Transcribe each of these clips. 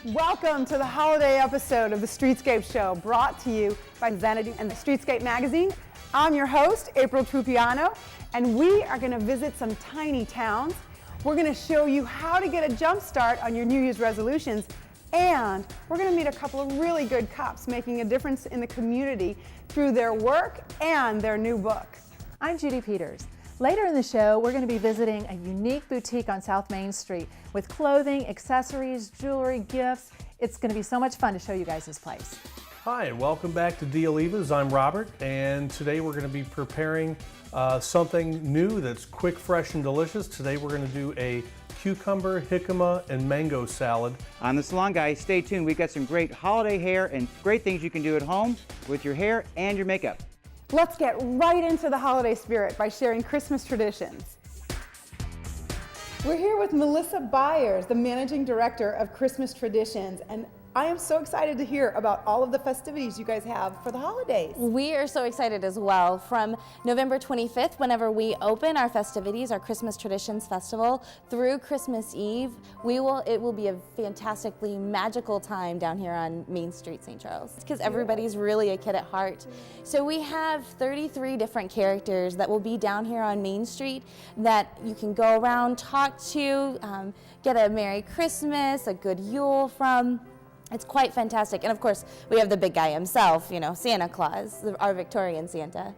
Welcome to the holiday episode of the Streetscape Show, brought to you by Xanadu and the Streetscape magazine. I'm your host, April Trupiano, and we are going to visit some tiny towns. We're going to show you how to get a jump start on your New Year's resolutions, and we're going to meet a couple of really good cops making a difference in the community through their work and their new book. I'm Judy Peters. Later in the show, we're going to be visiting a unique boutique on South Main Street with clothing, accessories, jewelry, gifts. It's going to be so much fun to show you guys this place. Hi, and welcome back to Olívas. I'm Robert, and today we're going to be preparing something new that's quick, fresh, and delicious. Today we're going to do a cucumber, jicama, and mango salad. On the Salon Guy, stay tuned. We've got some great holiday hair and great things you can do at home with your hair and your makeup. Let's get right into the holiday spirit by sharing Christmas traditions. We're here with Melissa Byers, the Managing Director of Christmas Traditions, and I am so excited to hear about all of the festivities you guys have for the holidays. We are so excited as well. From November 25th, whenever we open our festivities, our Christmas Traditions Festival, through Christmas Eve, it will be a fantastically magical time down here on Main Street, St. Charles, because everybody's really a kid at heart. So we have 33 different characters that will be down here on Main Street that you can go around, talk to, get a Merry Christmas, a good Yule from. It's quite fantastic. And of course, we have the big guy himself, Santa Claus, our Victorian Santa.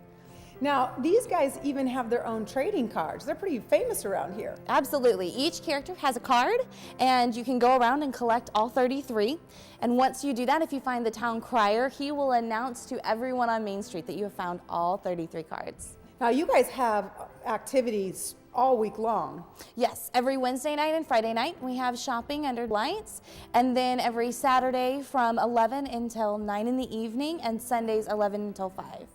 Now, these guys even have their own trading cards. They're pretty famous around here. Absolutely. Each character has a card, and you can go around and collect all 33. And once you do that, if you find the town crier, he will announce to everyone on Main Street that you have found all 33 cards. Now, you guys have activities all week long. Yes, every Wednesday night and Friday night we have shopping under lights, and then every Saturday from 11 until 9 in the evening, and Sundays 11 until 5.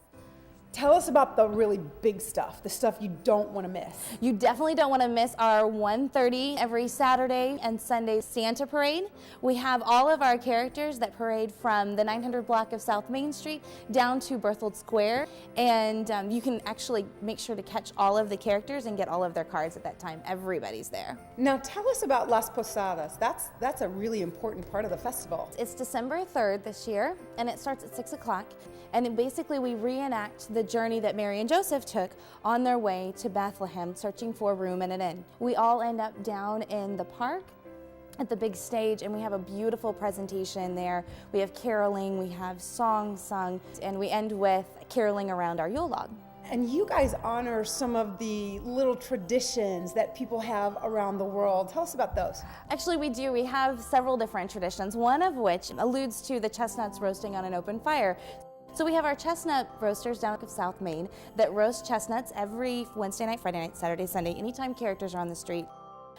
Tell us about the really big stuff, the stuff you don't want to miss. You definitely don't want to miss our 1:30 every Saturday and Sunday Santa Parade. We have all of our characters that parade from the 900 block of South Main Street down to Berthold Square, and you can actually make sure to catch all of the characters and get all of their cards at that time. Everybody's there. Now tell us about Las Posadas. That's a really important part of the festival. It's December 3rd this year, and it starts at 6 o'clock. And basically we reenact the journey that Mary and Joseph took on their way to Bethlehem, searching for a room in an inn. We all end up down in the park at the big stage, and we have a beautiful presentation there. We have caroling, we have songs sung, and we end with caroling around our Yule log. And you guys honor some of the little traditions that people have around the world. Tell us about those. Actually, we do. We have several different traditions, one of which alludes to the chestnuts roasting on an open fire. So we have our chestnut roasters down at South Main that roast chestnuts every Wednesday night, Friday night, Saturday, Sunday, anytime characters are on the street.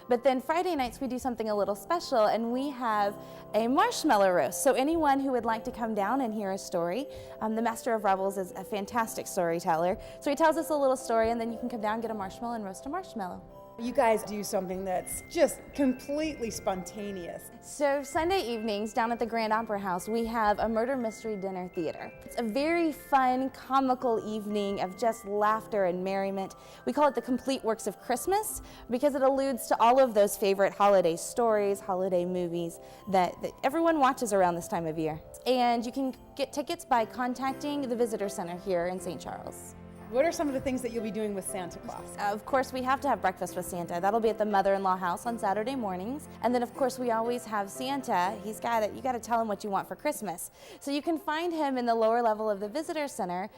But then Friday nights we do something a little special, and we have a marshmallow roast. So anyone who would like to come down and hear a story, the Master of Revels is a fantastic storyteller. So he tells us a little story, and then you can come down, get a marshmallow, and roast a marshmallow. You guys do something that's just completely spontaneous. So Sunday evenings down at the Grand Opera House, we have a murder mystery dinner theater. It's a very fun, comical evening of just laughter and merriment. We call it the Complete Works of Christmas because it alludes to all of those favorite holiday stories, holiday movies that everyone watches around this time of year. And you can get tickets by contacting the Visitor Center here in St. Charles. What are some of the things that you'll be doing with Santa Claus? Of course, we have to have breakfast with Santa. That'll be at the mother-in-law house on Saturday mornings. And then, of course, we always have Santa. You got to tell him what you want for Christmas. So you can find him in the lower level of the Visitor Center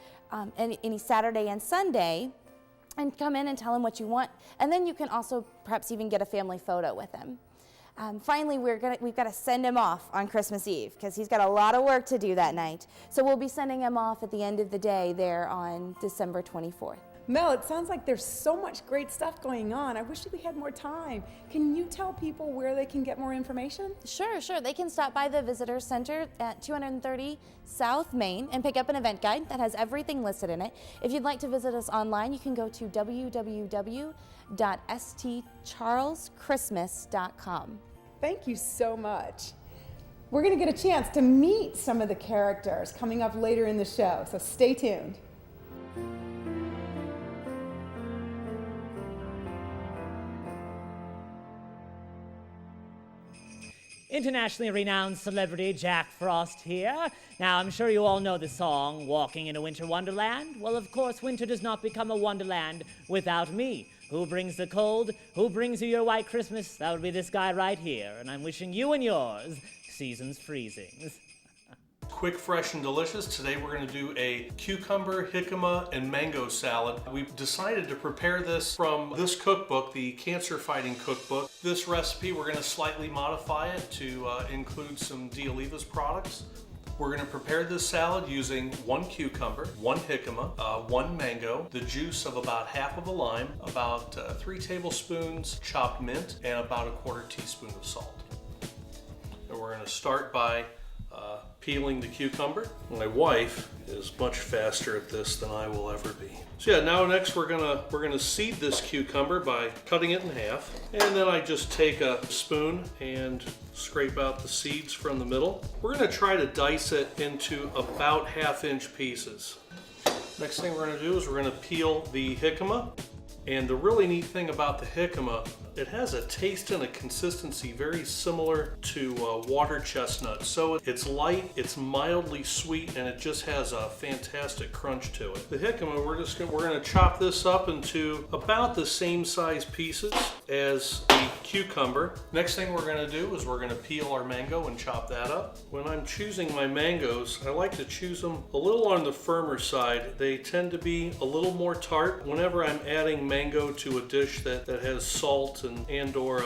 any Saturday and Sunday, and come in and tell him what you want. And then you can also perhaps even get a family photo with him. Finally, we've got to send him off on Christmas Eve because he's got a lot of work to do that night. So we'll be sending him off at the end of the day there on December 24th. Mel, it sounds like there's so much great stuff going on. I wish we had more time. Can you tell people where they can get more information? Sure. They can stop by the Visitor Center at 230 South Main and pick up an event guide that has everything listed in it. If you'd like to visit us online, you can go to www.stcharleschristmas.com. Thank you so much. We're going to get a chance to meet some of the characters coming up later in the show, so stay tuned. Internationally renowned celebrity Jack Frost here. Now, I'm sure you all know the song, Walking in a Winter Wonderland. Well, of course, winter does not become a wonderland without me. Who brings the cold? Who brings you your white Christmas? That would be this guy right here. And I'm wishing you and yours season's freezings. Quick, fresh, and delicious. Today we're going to do a cucumber, jicama, and mango salad. We've decided to prepare this from this cookbook, the Cancer Fighting Cookbook. This recipe, we're going to slightly modify it to include some Olívas products. We're going to prepare this salad using 1 cucumber, 1 jicama, 1 mango, the juice of about half of a lime, about 3 tablespoons chopped mint, and about a 1/4 teaspoon of salt. And we're going to start by peeling the cucumber. My wife is much faster at this than I will ever be. So yeah, now next we're gonna seed this cucumber by cutting it in half, and then I just take a spoon and scrape out the seeds from the middle. We're gonna try to dice it into about 1/2-inch pieces. Next thing we're gonna do is we're gonna peel the jicama. And the really neat thing about the jicama, it has a taste and a consistency very similar to water chestnut. So it's light, it's mildly sweet, and it just has a fantastic crunch to it. The jicama, we're gonna chop this up into about the same size pieces as the cucumber. Next thing we're gonna do is we're gonna peel our mango and chop that up. When I'm choosing my mangoes, I like to choose them a little on the firmer side. They tend to be a little more tart. Whenever I'm adding mango to a dish that has salt and or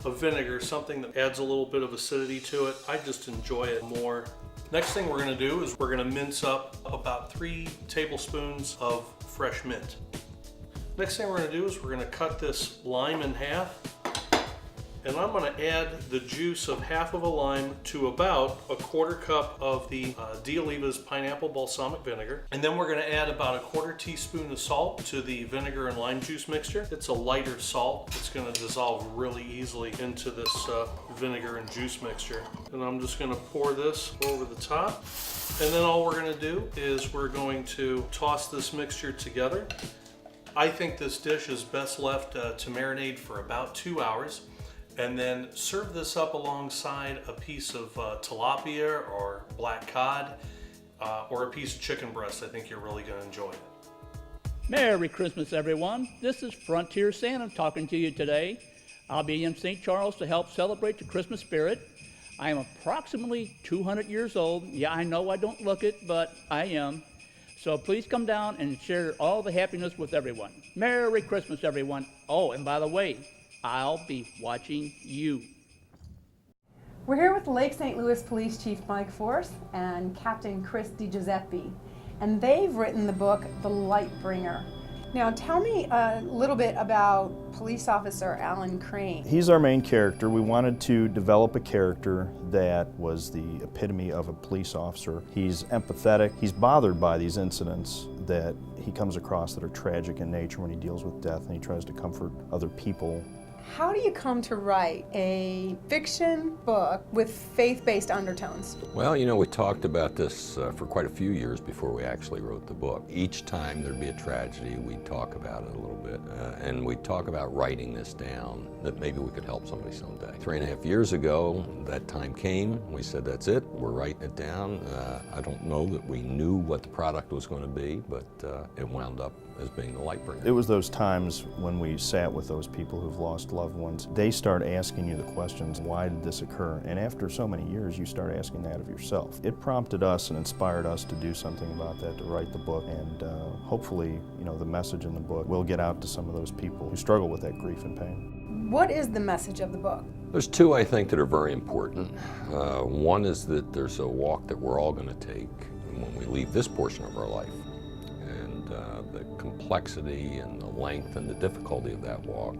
a vinegar, something that adds a little bit of acidity to it, I just enjoy it more. Next thing we're gonna do is we're gonna mince up about 3 tablespoons of fresh mint. Next thing we're gonna do is we're gonna cut this lime in half, and I'm gonna add the juice of half of a lime to about a 1/4 cup of the Olívas pineapple balsamic vinegar. And then we're gonna add about a 1/4 teaspoon of salt to the vinegar and lime juice mixture. It's a lighter salt. It's gonna dissolve really easily into this vinegar and juice mixture. And I'm just gonna pour this over the top. And then all we're gonna do is we're going to toss this mixture together. I think this dish is best left to marinate for about 2 hours. And then serve this up alongside a piece of tilapia or black cod or a piece of chicken breast. I think you're really going to enjoy it. Merry Christmas, everyone. This is Frontier Santa talking to you today. I'll be in St. Charles to help celebrate the Christmas spirit. I am approximately 200 years old. Yeah, I know I don't look it, but I am. So please come down and share all the happiness with everyone. Merry Christmas, everyone. Oh, and by the way, I'll be watching you. We're here with Lake St. Louis Police Chief Mike Force and Captain Chris DiGuiseppi, and they've written the book, The Light Bringer. Now tell me a little bit about Police Officer Alan Crane. He's our main character. We wanted to develop a character that was the epitome of a police officer. He's empathetic. He's bothered by these incidents that he comes across that are tragic in nature when he deals with death, and he tries to comfort other people. How do you come to write a fiction book with faith-based undertones? Well, you know, we talked about this for quite a few years before we actually wrote the book. Each time there'd be a tragedy, we'd talk about it a little bit, and we'd talk about writing this down, that maybe we could help somebody someday. 3.5 years ago, that time came. We said, that's it, we're writing it down. I don't know that we knew what the product was going to be, but it wound up as being the light bringer. It was those times when we sat with those people who've lost loved ones. They start asking you the questions, why did this occur? And after so many years, you start asking that of yourself. It prompted us and inspired us to do something about that, to write the book, and hopefully, you know, the message in the book will get out to some of those people who struggle with that grief and pain. What is the message of the book? There's two, I think, that are very important. One is that there's a walk that we're all going to take when we leave this portion of our life. The complexity and the length and the difficulty of that walk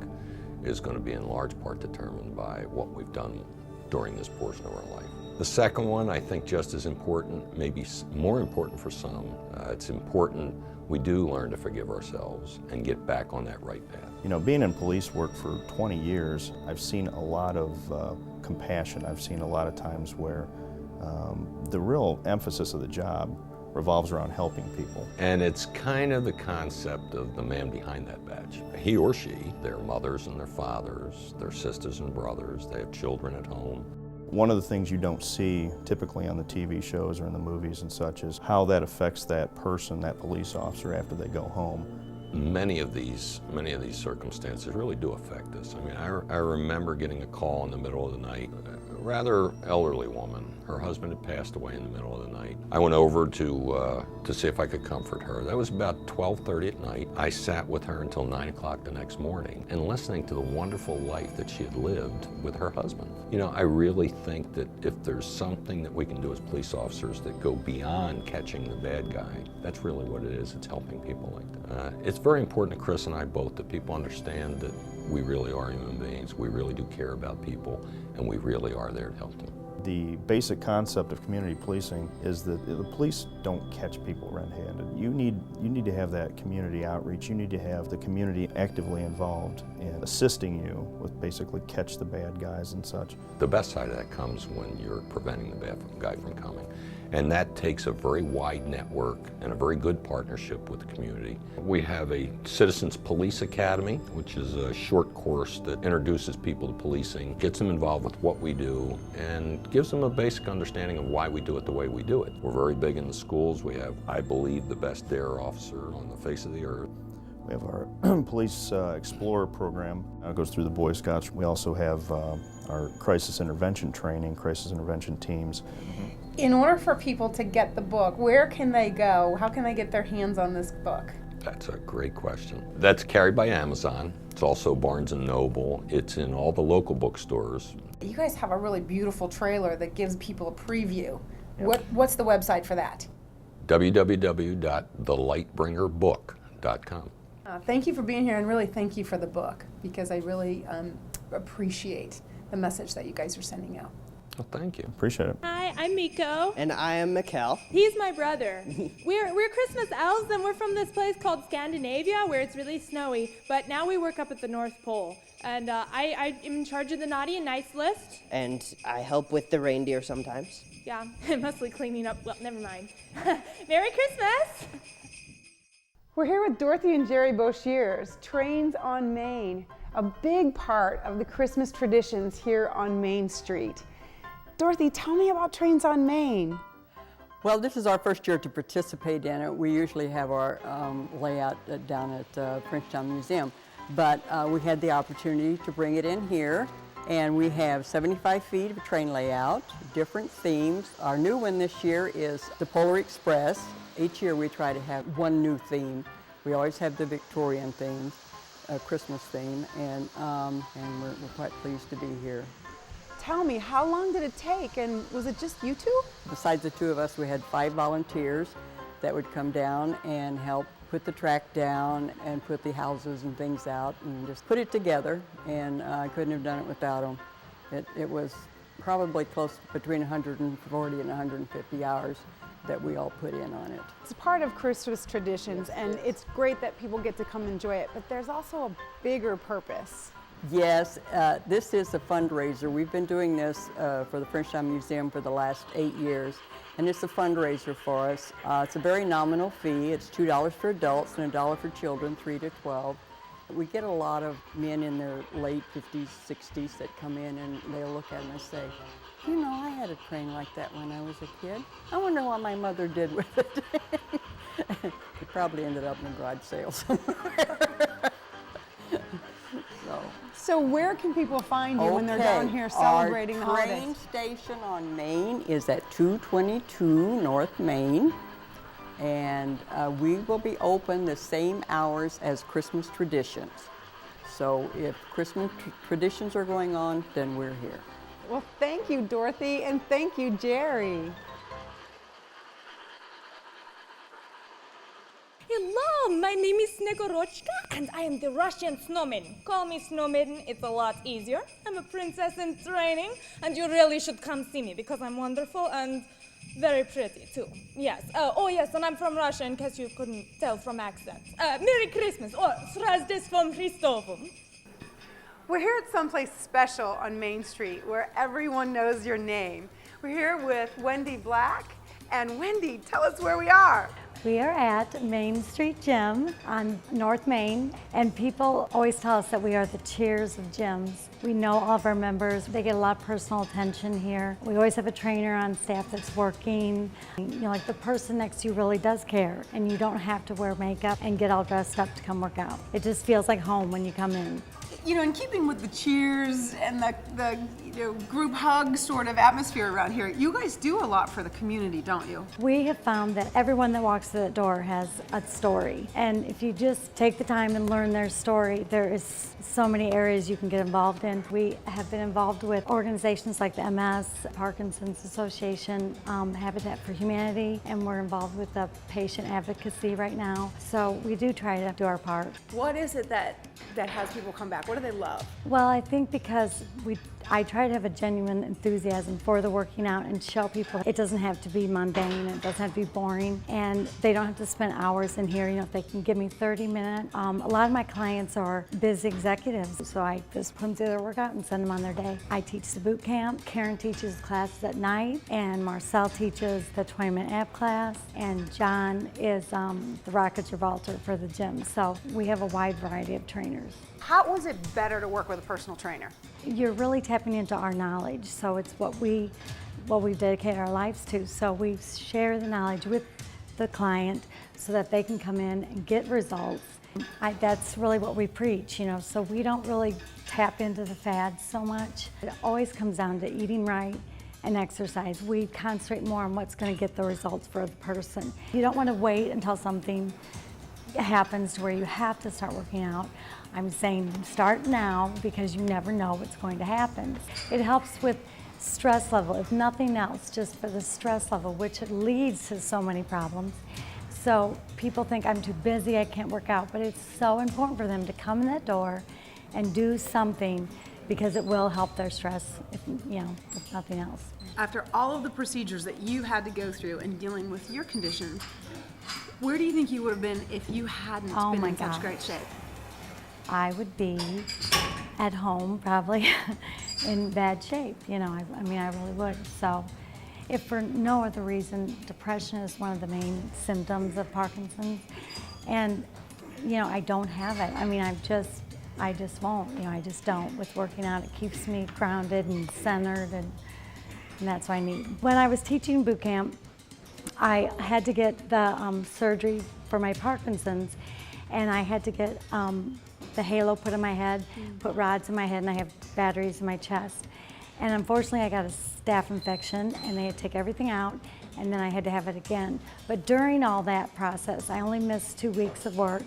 is going to be in large part determined by what we've done during this portion of our life. The second one, I think just as important, maybe more important for some. It's important we do learn to forgive ourselves and get back on that right path. You know, being in police work for 20 years, I've seen a lot of compassion. I've seen a lot of times where the real emphasis of the job revolves around helping people. And it's kind of the concept of the man behind that badge. He or she, their mothers and their fathers, their sisters and brothers, they have children at home. One of the things you don't see typically on the TV shows or in the movies and such is how that affects that person, that police officer, after they go home. Many of these circumstances really do affect us. I mean, I remember getting a call in the middle of the night. A rather elderly woman. Her husband had passed away in the middle of the night. I went over to see if I could comfort her. That was about 12:30 at night. I sat with her until 9 o'clock the next morning and listening to the wonderful life that she had lived with her husband. You know, I really think that if there's something that we can do as police officers that go beyond catching the bad guy, that's really what it is. It's helping people like that. It's very important to Chris and I both that people understand that we really are human beings. We really do care about people, and we really are there to help them. The basic concept of community policing is that the police don't catch people red-handed. You need to have that community outreach. You need to have the community actively involved in assisting you with basically catch the bad guys and such. The best side of that comes when you're preventing the bad guy from coming. And that takes a very wide network and a very good partnership with the community. We have a Citizens Police Academy, which is a short course that introduces people to policing, gets them involved with what we do, and gives them a basic understanding of why we do it the way we do it. We're very big in the schools. We have, I believe, the best DARE officer on the face of the earth. We have our Police Explorer program. It goes through the Boy Scouts. We also have our crisis intervention training, crisis intervention teams. In order for people to get the book, where can they go? How can they get their hands on this book? That's a great question. That's carried by Amazon. It's also Barnes & Noble. It's in all the local bookstores. You guys have a really beautiful trailer that gives people a preview. Yep. What's the website for that? www.thelightbringerbook.com. Thank you for being here, and really thank you for the book, because I really appreciate the message that you guys are sending out. Well, thank you. Appreciate it. Hi, I'm Miko. And I am Mikkel. He's my brother. We're Christmas elves, and we're from this place called Scandinavia, where it's really snowy, but now we work up at the North Pole. And I'm in charge of the naughty and nice list. And I help with the reindeer sometimes. Yeah, mostly cleaning up. Well, never mind. Merry Christmas! We're here with Dorothy and Jerry Boshiers, Trains on Main, a big part of the Christmas traditions here on Main Street. Dorothy, tell me about Trains on Main. Well, this is our first year to participate in it. We usually have our layout down at Frenchtown Museum, but we had the opportunity to bring it in here, and we have 75 feet of train layout, different themes. Our new one this year is the Polar Express. Each year we try to have one new theme. We always have the Victorian theme, Christmas theme, and we're quite pleased to be here. Tell me, how long did it take, and was it just you two? Besides the two of us, we had 5 volunteers that would come down and help put the track down and put the houses and things out and just put it together, and I couldn't have done it without them. It was probably close to between 140 and 150 hours that we all put in on it. It's a part of Christmas traditions, and it's great that people get to come enjoy it, but there's also a bigger purpose. Yes, this is a fundraiser. We've been doing this for the Frenchtown Museum for the last 8 years, and it's a fundraiser for us. It's a very nominal fee. It's $2 for adults and $1 for children, 3 to 12. We get a lot of men in their late 50s, 60s that come in and they'll look at it and say, you know, I had a train like that when I was a kid. I wonder what my mother did with it. It probably ended up in a garage sale somewhere. So where can people find you when they're down here celebrating the holidays? Our train station on Main is at 222 North Main, and we will be open the same hours as Christmas traditions. So if Christmas traditions are going on, then we're here. Well, thank you, Dorothy, and thank you, Jerry. Hello, my name is Snegorochka, and I am the Russian snowman. Call me Snowmaiden, it's a lot easier. I'm a princess in training, and you really should come see me because I'm wonderful and very pretty too. Yes. Oh yes, and I'm from Russia in case you couldn't tell from accent. Merry Christmas, or Srazdestvom Hristovom. We're here at someplace special on Main Street where everyone knows your name. We're here with Wendy Black. And Wendy, tell us where we are. We are at Main Street Gym on North Main, and people always tell us that we are the cheers of gyms. We know all of our members. They get a lot of personal attention here. We always have a trainer on staff that's working. You know, like the person next to you really does care, and you don't have to wear makeup and get all dressed up to come work out. It just feels like home when you come in. You know, in keeping with the cheers and the group hug sort of atmosphere around here, you guys do a lot for the community, don't you? We have found that everyone that walks through that door has a story. And if you just take the time and learn their story, there is so many areas you can get involved in. We have been involved with organizations like the MS, Parkinson's Association, Habitat for Humanity, and we're involved with the patient advocacy right now. So we do try to do our part. What is it that has people come back? What do they love? Well, I think because I try to have a genuine enthusiasm for the working out and show people it doesn't have to be mundane, it doesn't have to be boring, and they don't have to spend hours in here. You know, if they can give me 30 minutes. A lot of my clients are busy executives, so I just put them through their workout and send them on their day. I teach the boot camp, Karen teaches classes at night, and Marcel teaches the 20-minute ab class, and John is the rocket Gibraltar for the gym. So we have a wide variety of trainers. How was it better to work with a personal trainer? You're really tapping into our knowledge, so it's what we dedicate our lives to. So we share the knowledge with the client so that they can come in and get results. That's really what we preach, you know, so we don't really tap into the fads so much. It always comes down to eating right and exercise. We concentrate more on what's going to get the results for the person. You don't want to wait until something happens to where you have to start working out. I'm saying start now because you never know what's going to happen. It helps with stress level, if nothing else, just for the stress level, which it leads to so many problems. So people think I'm too busy, I can't work out, but it's so important for them to come in that door and do something because it will help their stress, if nothing else. After all of the procedures that you had to go through in dealing with your condition, where do you think you would have been if you hadn't been in such great shape? I would be at home, probably in bad shape. You know, I mean, I really would. So, if for no other reason, depression is one of the main symptoms of Parkinson's, and you know, I don't have it. I mean, I just won't. You know, I just don't. With working out, it keeps me grounded and centered, and that's what I need. When I was teaching boot camp, I had to get the surgery for my Parkinson's, and I had to get the halo put in my head, put rods in my head, and I have batteries in my chest. And unfortunately, I got a staph infection, and they had to take everything out, and then I had to have it again. But during all that process, I only missed 2 weeks of work,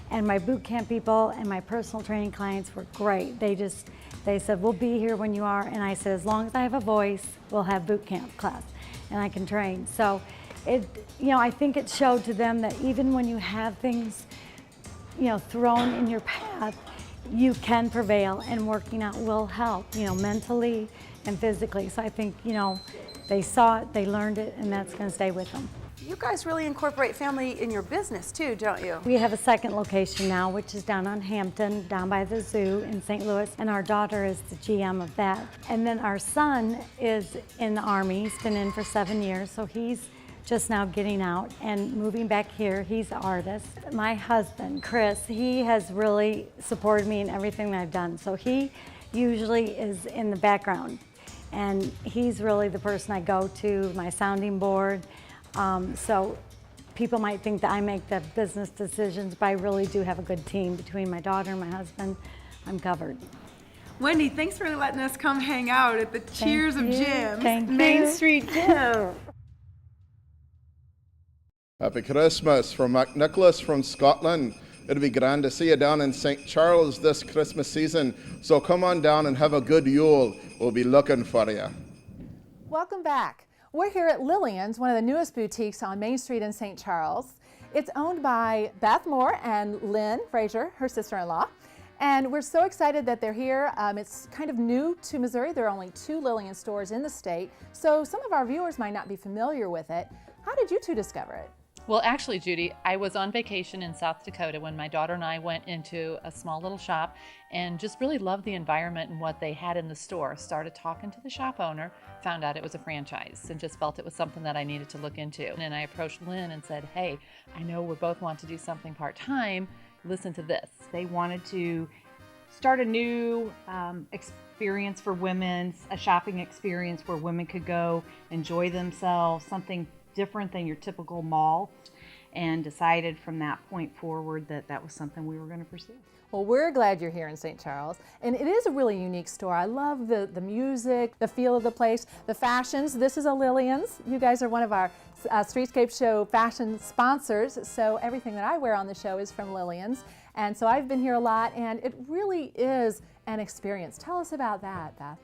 and my boot camp people and my personal training clients were great. They said, we'll be here when you are, and I said, as long as I have a voice, we'll have boot camp class, and I can train. So I think it showed to them that even when you have things thrown in your path, you can prevail, and working out will help, mentally and physically. So I think, they saw it, they learned it, and that's going to stay with them. You guys really incorporate family in your business too, don't you? We have a second location now, which is down on Hampton, down by the zoo in St. Louis, and our daughter is the GM of that. And then our son is in the Army. He's been in for 7 years, so he's just now getting out and moving back here. He's an artist. My husband, Chris, he has really supported me in everything that I've done. So he usually is in the background, and he's really the person I go to, my sounding board. So people might think that I make the business decisions, but I really do have a good team between my daughter and my husband. I'm covered. Wendy, thanks for letting us come hang out at the Cheers of Gyms, Main Street Gym. Happy Christmas from Nicholas from Scotland. It'll be grand to see you down in St. Charles this Christmas season. So come on down and have a good Yule. We'll be looking for you. Welcome back. We're here at Lillians, one of the newest boutiques on Main Street in St. Charles. It's owned by Beth Moore and Lynn Frazier, her sister-in-law. And we're so excited that they're here. It's kind of new to Missouri. There are only 2 Lillian stores in the state, so some of our viewers might not be familiar with it. How did you two discover it? Well, actually, Judy, I was on vacation in South Dakota when my daughter and I went into a small little shop and just really loved the environment and what they had in the store. Started talking to the shop owner, found out it was a franchise, and just felt it was something that I needed to look into. And then I approached Lynn and said, hey, I know we both want to do something part-time. Listen to this. They wanted to start a new experience for women, a shopping experience where women could go enjoy themselves, something different than your typical mall, and decided from that point forward that that was something we were going to pursue. Well, we're glad you're here in St. Charles, and it is a really unique store. I love the music, the feel of the place, the fashions. This is a Lillians. You guys are one of our Streetscape Show fashion sponsors, so everything that I wear on the show is from Lillians. And so I've been here a lot, and it really is an experience. Tell us about that, Beth.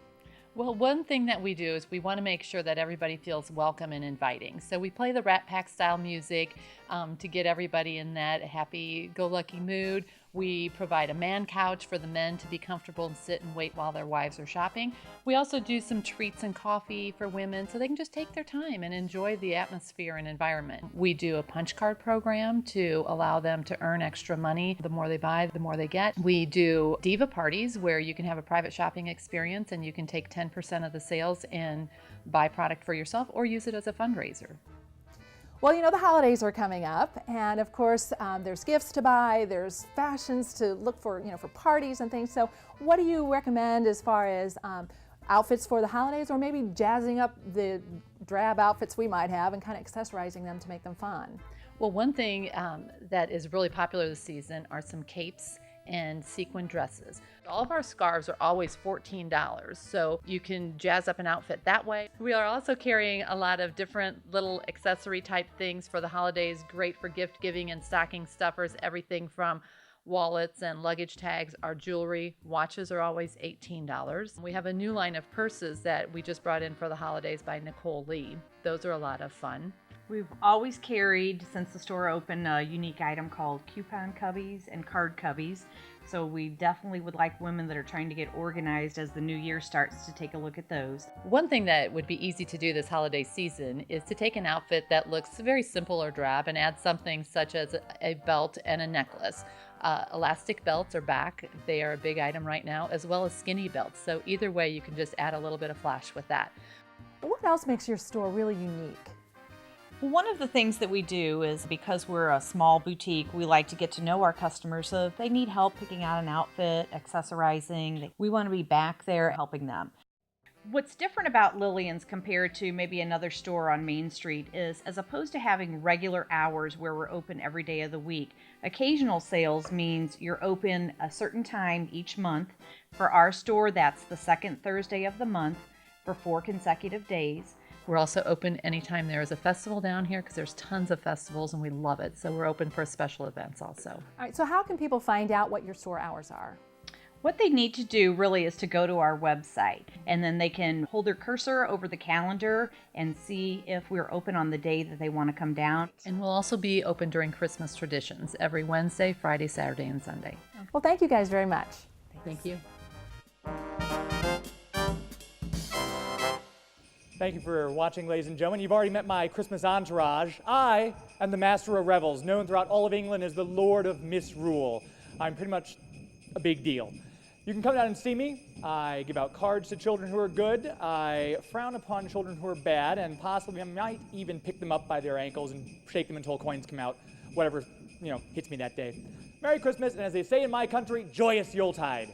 Well, one thing that we do is we want to make sure that everybody feels welcome and inviting. So we play the Rat Pack style music to get everybody in that happy-go-lucky mood. We provide a man couch for the men to be comfortable and sit and wait while their wives are shopping. We also do some treats and coffee for women so they can just take their time and enjoy the atmosphere and environment. We do a punch card program to allow them to earn extra money. The more they buy, the more they get. We do diva parties where you can have a private shopping experience and you can take 10% of the sales and buy product for yourself or use it as a fundraiser. Well, you know, the holidays are coming up, and of course, there's gifts to buy, there's fashions to look for, you know, for parties and things. So what do you recommend as far as outfits for the holidays, or maybe jazzing up the drab outfits we might have and kind of accessorizing them to make them fun? Well, one thing that is really popular this season are some capes and sequin dresses. All of our scarves are always $14, so you can jazz up an outfit that way. We are also carrying a lot of different little accessory type things for the holidays, great for gift giving and stocking stuffers, everything from wallets and luggage tags. Our jewelry, watches are always $18. We have a new line of purses that we just brought in for the holidays by Nicole Lee. Those are a lot of fun. We've always carried, since the store opened, a unique item called coupon cubbies and card cubbies. So we definitely would like women that are trying to get organized as the new year starts to take a look at those. One thing that would be easy to do this holiday season is to take an outfit that looks very simple or drab and add something such as a belt and a necklace. Elastic belts are back. They are a big item right now, as well as skinny belts. So either way, you can just add a little bit of flash with that. What else makes your store really unique? Well, one of the things that we do is, because we're a small boutique, we like to get to know our customers. So if they need help picking out an outfit, accessorizing, we want to be back there helping them. What's different about Lillians compared to maybe another store on Main Street is, as opposed to having regular hours where we're open every day of the week, occasional sales means you're open a certain time each month. For our store, that's the second Thursday of the month for 4 consecutive days. We're also open anytime there is a festival down here, because there's tons of festivals and we love it. So we're open for special events also. All right, so how can people find out what your store hours are? What they need to do really is to go to our website, and then they can hold their cursor over the calendar and see if we're open on the day that they want to come down. And we'll also be open during Christmas traditions every Wednesday, Friday, Saturday, and Sunday. Well, thank you guys very much. Thank you. Thank you for watching, ladies and gentlemen. You've already met my Christmas entourage. I am the Master of Revels, known throughout all of England as the Lord of Misrule. I'm pretty much a big deal. You can come down and see me. I give out cards to children who are good. I frown upon children who are bad, and possibly I might even pick them up by their ankles and shake them until coins come out. Whatever, hits me that day. Merry Christmas, and as they say in my country, joyous Yuletide.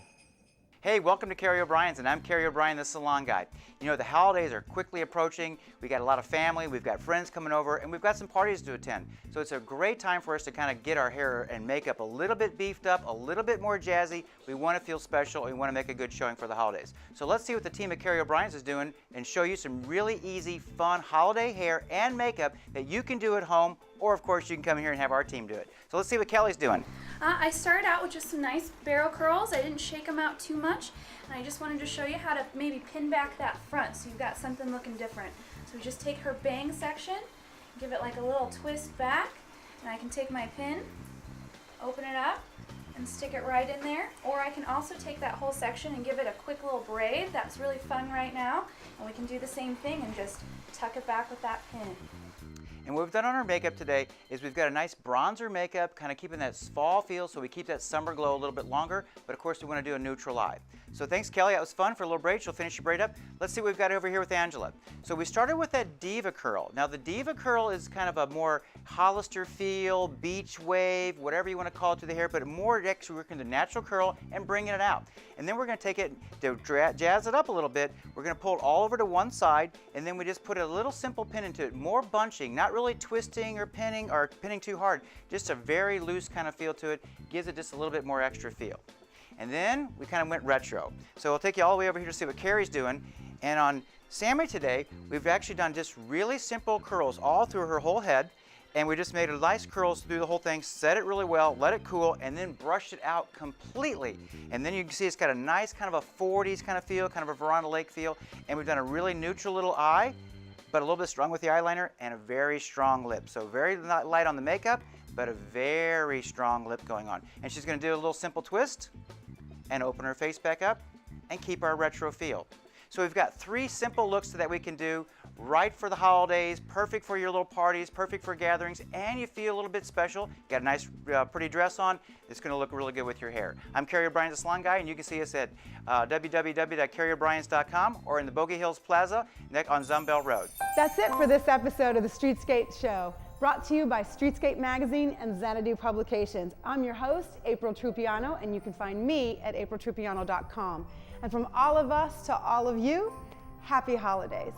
Hey, welcome to Cary O'Brien's, and I'm Cary O'Brien, the Salon Guy. You know, the holidays are quickly approaching. We got a lot of family, we've got friends coming over, and we've got some parties to attend. So it's a great time for us to kind of get our hair and makeup a little bit beefed up, a little bit more jazzy. We want to feel special, and we want to make a good showing for the holidays. So let's see what the team at Cary O'Brien's is doing and show you some really easy, fun holiday hair and makeup that you can do at home, or of course you can come here and have our team do it. So let's see what Kelly's doing. I started out with just some nice barrel curls. I didn't shake them out too much, and I just wanted to show you how to maybe pin back that front so you've got something looking different. So we just take her bang section, give it like a little twist back, and I can take my pin, open it up, and stick it right in there. Or I can also take that whole section and give it a quick little braid. That's really fun right now. And we can do the same thing and just tuck it back with that pin. And what we've done on our makeup today is we've got a nice bronzer makeup, kind of keeping that fall feel so we keep that summer glow a little bit longer, but of course we want to do a neutral eye. So thanks, Kelly. That was fun for a little braid. She'll finish your braid up. Let's see what we've got over here with Angela. So we started with that Diva curl. Now the Diva curl is kind of a more Hollister feel, beach wave, whatever you want to call it to the hair, but more actually working the natural curl and bringing it out. And then we're going to take it to jazz it up a little bit. We're going to pull it all over to one side, and then we just put a little simple pin into it. More bunching, not really twisting or pinning too hard. Just a very loose kind of feel to it. Gives it just a little bit more extra feel. And then we kind of went retro. So we'll take you all the way over here to see what Cary's doing. And on Sammy today, we've actually done just really simple curls all through her whole head. And we just made a nice curls through the whole thing, set it really well, let it cool, and then brushed it out completely. And then you can see it's got a nice kind of a 40s kind of feel, kind of a Verona Lake feel. And we've done a really neutral little eye, but a little bit strong with the eyeliner, and a very strong lip. So very light on the makeup, but a very strong lip going on. And she's gonna do a little simple twist and open her face back up and keep our retro feel. So we've got 3 simple looks that we can do right for the holidays, perfect for your little parties, perfect for gatherings, and you feel a little bit special. Got a nice, pretty dress on. It's going to look really good with your hair. I'm Cary O'Brien, the Salon Guy, and you can see us at www.caryobrien.com or in the Bogey Hills Plaza on Zumbell Road. That's it for this episode of the Streetscape Show, brought to you by Streetscape Magazine and Xanadu Publications. I'm your host, April Trupiano, and you can find me at apriltrupiano.com. And from all of us to all of you, happy holidays.